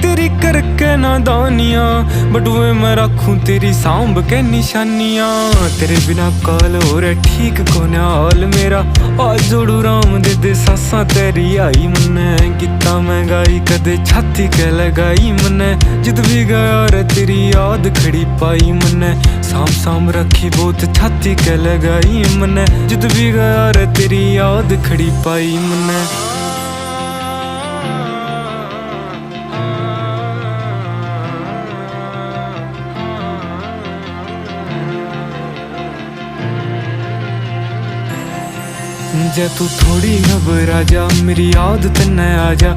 तेरी करके नादानियां, बटुए मैं रखूं तेरी सांभ के निशानियां। तेरे बिना काल हो रहा ठीक कोने हाल मेरा, आज जोड़ू राम दे सासा तेरी आई मन्ने। किता मैं गाई कदे छाती के लगाई मन्ने, जिद भी गया रे तेरी याद खड़ी पाई मन्ने। साम साम रखी बहुत छाती के लगाई मन्ने, जिद भी गया रे तेरी याद खड़ी पाई मन्ने। जे तू थोड़ी घबरा जा, मेरी याद तन्ने आ जा।